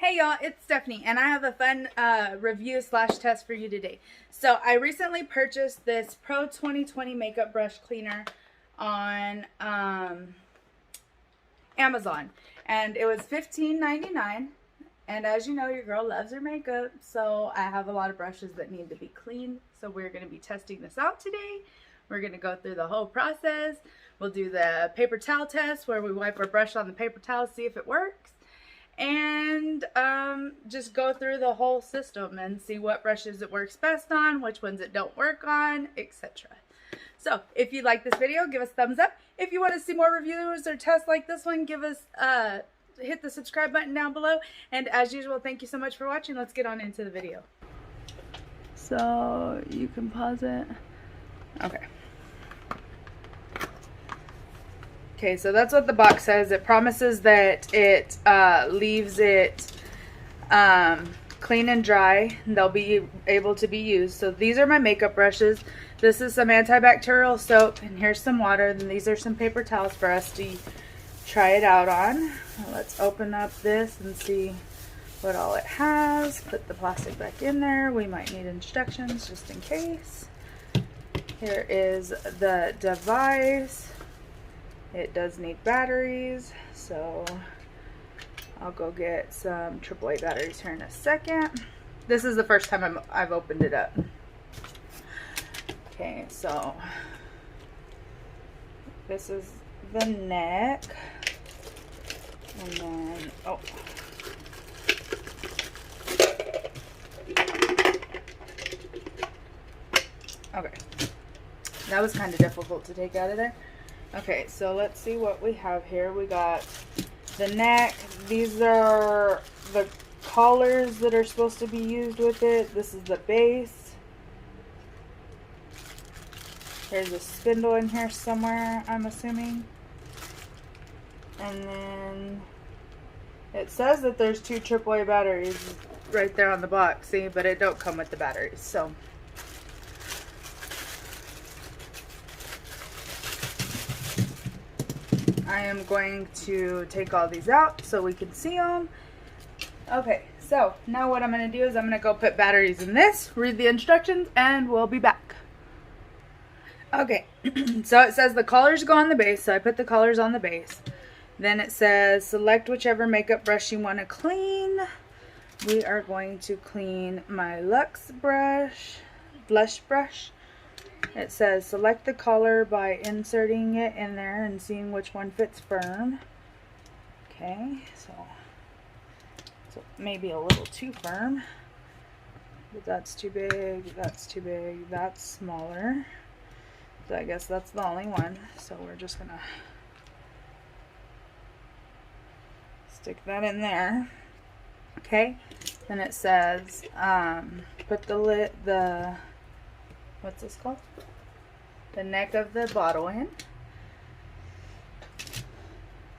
Hey y'all, it's Stephanie, and I have a fun review slash test for you today. So I recently purchased this Pro 2020 makeup brush cleaner on Amazon, and it was $15.99. And as you know, your girl loves her makeup, so I have a lot of brushes that need to be cleaned. So we're going to be testing this out today. We're going to go through the whole process. We'll do the paper towel test where we wipe our brush on the paper towel, see if it works. And just go through the whole system and see what brushes it works best on, which ones it don't work on, etc. So if you like this video, give us a thumbs up. If you want to see more reviews or tests like this one, give us hit the subscribe button down below. And as usual, thank you so much for watching. Let's get on into the video. So you can pause it. Okay. Okay, so that's what the box says. It promises that it leaves it clean and dry. They'll be able to be used. So these are my makeup brushes. This is some antibacterial soap, and here's some water. And these are some paper towels for us to try it out on. Let's open up this and see what all it has. Put the plastic back in there. We might need instructions just in case. Here is the device. It does need batteries, so I'll go get some AAA batteries here in a second. This is the first time I've opened it up. Okay, so this is the neck, and then, oh. Okay, that was kind of difficult to take out of there. Okay, so let's see what we have here. We got the neck. These are the collars that are supposed to be used with it. This is the base. There's a spindle in here somewhere, I'm assuming. And then it says that there's 2 AAA batteries right there on the box, see, but it don't come with the batteries, so. I am going to take all these out so we can see them. Okay, so now what I'm going to do is I'm going to go put batteries in this, read the instructions, and we'll be back. Okay, so it says the collars go on the base, so I put the collars on the base. Then it says select whichever makeup brush you want to clean. We are going to clean my Luxe blush brush. It says select the collar by inserting it in there and seeing which one fits firm. Okay, so maybe a little too firm. But that's too big, that's too big, that's smaller. So I guess that's the only one. So we're just gonna stick that in there. Okay, then it says put the what's this called? The neck of the bottle in.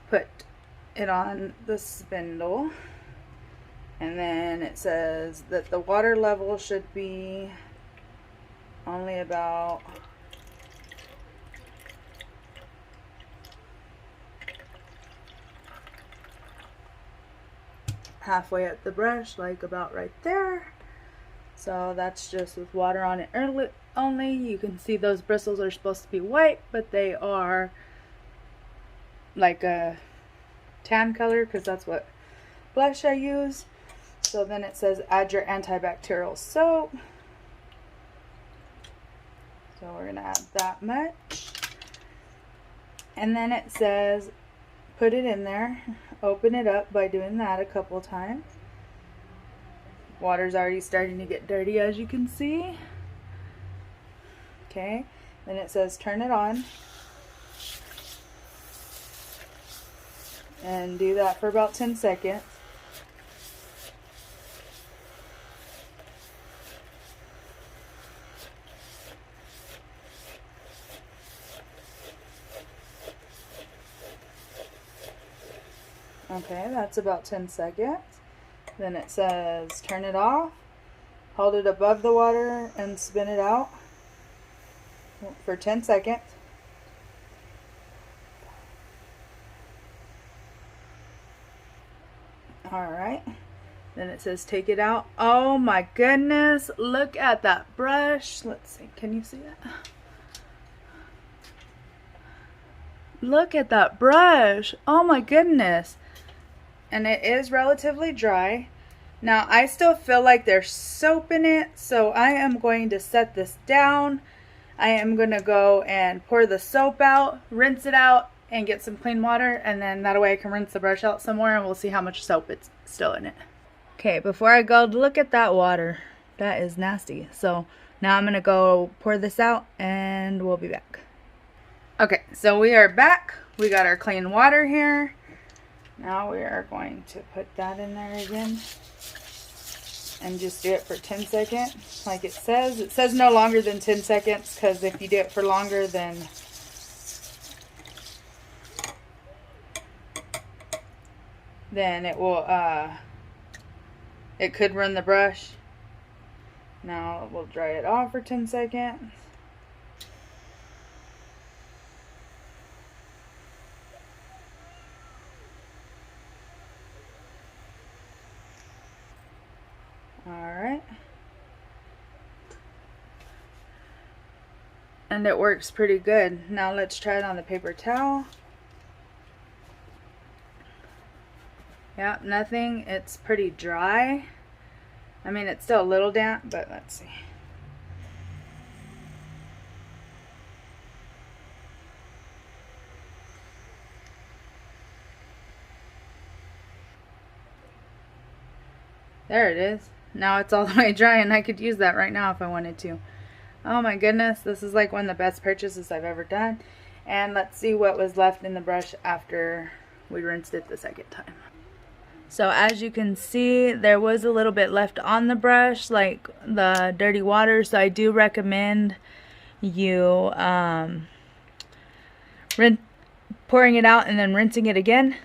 Put it on the spindle. And then it says that the water level should be only about halfway up the brush, like about right there. So that's just with water on it only. You can see those bristles are supposed to be white, but they are like a tan color because that's what blush I use. So then it says add your antibacterial soap. So we're going to add that much. And then it says put it in there. Open it up by doing that a couple times. Water's already starting to get dirty, as you can see. Okay, then it says turn it on. And do that for about 10 seconds. Okay, that's about 10 seconds. Then it says turn it off, hold it above the water and spin it out for 10 seconds. Alright, Then it says take it out. Oh my goodness, look at that brush. Let's see, can you see that? Look at that brush. Oh my goodness. And it is relatively dry. Now I still feel like there's soap in it, so I am going to set this down. I am going to go and pour the soap out, rinse it out, and get some clean water, and then that way I can rinse the brush out some more and we'll see how much soap it's still in it. Okay, before I go, look at that water. That is nasty. So now I'm going to go pour this out and we'll be back. Okay, so we are back. We got our clean water here. Now we are going to put that in there again and just do it for 10 seconds like it says. It says no longer than 10 seconds because if you do it for longer, then it will it could run the brush. Now we'll dry it off for 10 seconds. Alright. And it works pretty good. Now let's try it on the paper towel. Yeah, nothing. It's pretty dry. I mean, it's still a little damp, but let's see. There it is. Now it's all the way dry and I could use that right now if I wanted to. Oh my goodness, this is like one of the best purchases I've ever done. And let's see what was left in the brush after we rinsed it the second time. So as you can see, there was a little bit left on the brush, like the dirty water. So I do recommend you pouring it out and then rinsing it again.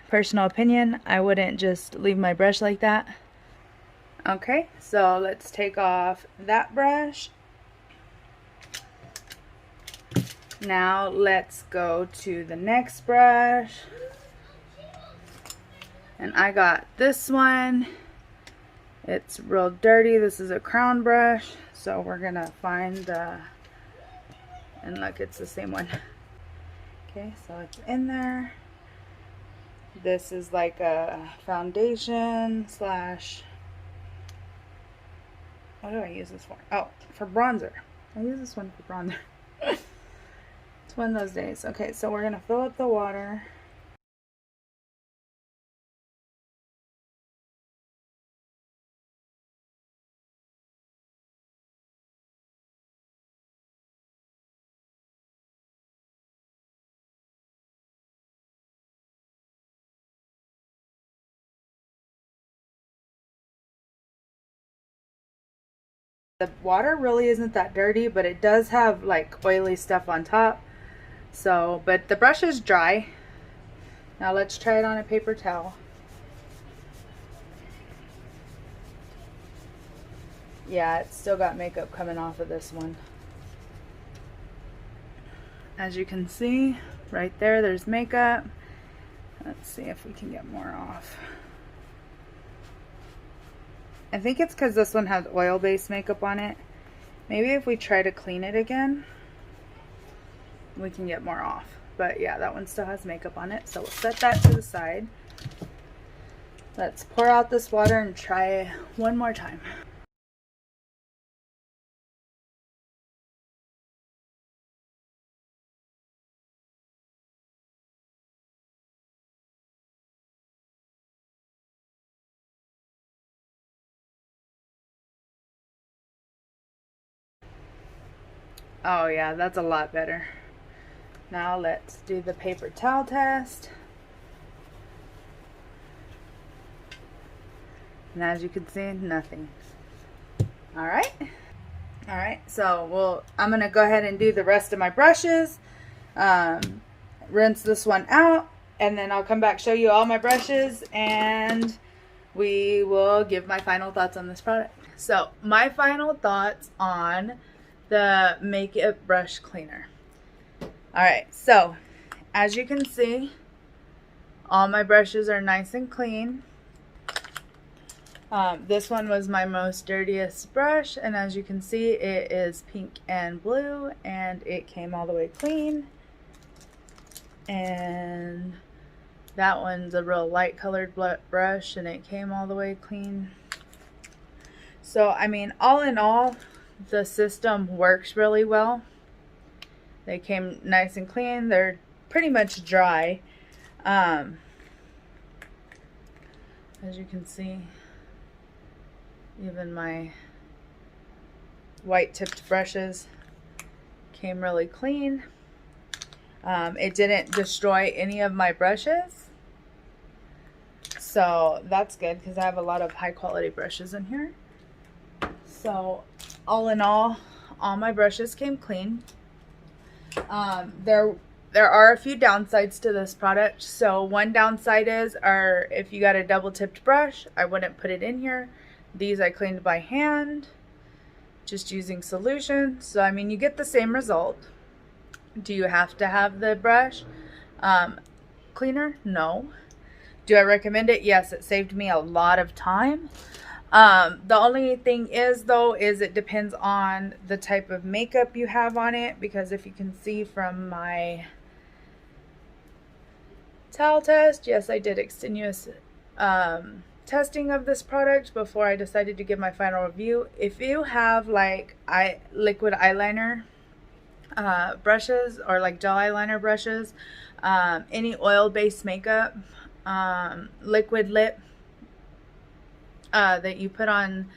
Personal opinion, I wouldn't just leave my brush like that. Okay, so let's take off that brush. Now let's go to the next brush. And I got this one. It's real dirty. This is a crown brush. So we're going to find and look, it's the same one. Okay, so it's in there. This is like a foundation slash... What do I use this for? Oh, for bronzer. I use this one for bronzer. It's one of those days. Okay, so we're going to fill up the water. The water really isn't that dirty, but it does have like oily stuff on top. So, but the brush is dry. Now let's try it on a paper towel. Yeah, it's still got makeup coming off of this one. As you can see, right there, there's makeup. Let's see if we can get more off. I think it's because this one has oil-based makeup on it. Maybe if we try to clean it again, we can get more off. But yeah, that one still has makeup on it. So we'll set that to the side. Let's pour out this water and try one more time. Oh yeah, that's a lot better. Now let's do the paper towel test. And as you can see, nothing. Alright. Alright, so I'm going to go ahead and do the rest of my brushes. Rinse this one out. And then I'll come back, show you all my brushes. And we will give my final thoughts on this product. So, my final thoughts on the Makeup Brush Cleaner. Alright, so as you can see, all my brushes are nice and clean. This one was my most dirtiest brush, and as you can see, it is pink and blue, and it came all the way clean. And that one's a real light colored brush, and it came all the way clean. So, I mean, all in all, the system works really well. They came nice and clean. They're pretty much dry. As you can see, even my white tipped brushes came really clean. It didn't destroy any of my brushes, so that's good because I have a lot of high quality brushes in here. So all in all my brushes came clean. There are a few downsides to this product. So one downside is if you got a double tipped brush, I wouldn't put it in here. These I cleaned by hand, just using solution. So I mean, you get the same result. Do you have to have the brush cleaner? No. Do I recommend it? Yes, it saved me a lot of time. The only thing is though, is it depends on the type of makeup you have on it, because if you can see from my towel test, yes, I did extenuous testing of this product before I decided to give my final review. If you have like liquid eyeliner brushes, or like gel eyeliner brushes, any oil-based makeup, liquid lip that you put on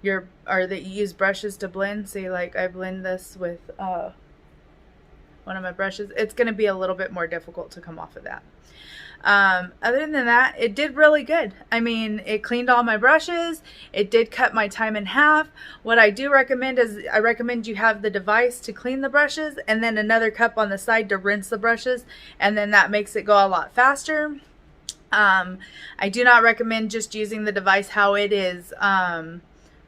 your, or that you use brushes to blend, say like I blend this with one of my brushes, it's going to be a little bit more difficult to come off of that. Other than that, it did really good. I mean, it cleaned all my brushes. It did cut my time in half. What I do recommend is I recommend you have the device to clean the brushes and then another cup on the side to rinse the brushes, and then that makes it go a lot faster. I do not recommend just using the device how it is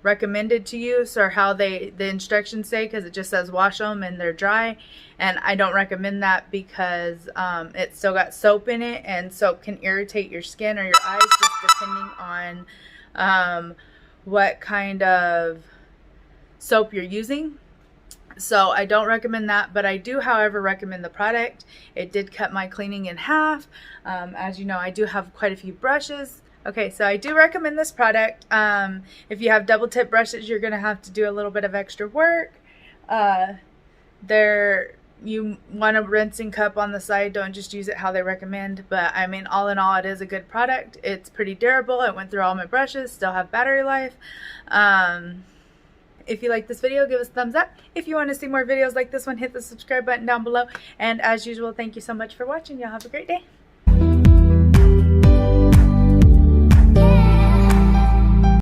recommended to use, or how the instructions say, because it just says wash them and they're dry, and I don't recommend that because it's still got soap in it, and soap can irritate your skin or your eyes, just depending on what kind of soap you're using. So I don't recommend that, but I do, however, recommend the product. It did cut my cleaning in half. As you know, I do have quite a few brushes. Okay, so I do recommend this product. If you have double tip brushes, you're going to have to do a little bit of extra work. You want a rinsing cup on the side. Don't just use it how they recommend. But I mean, all in all, it is a good product. It's pretty durable. It went through all my brushes, still have battery life. If you like this video, give us a thumbs up. If you want to see more videos like this one, hit the subscribe button down below. And as usual, thank you so much for watching. Y'all have a great day.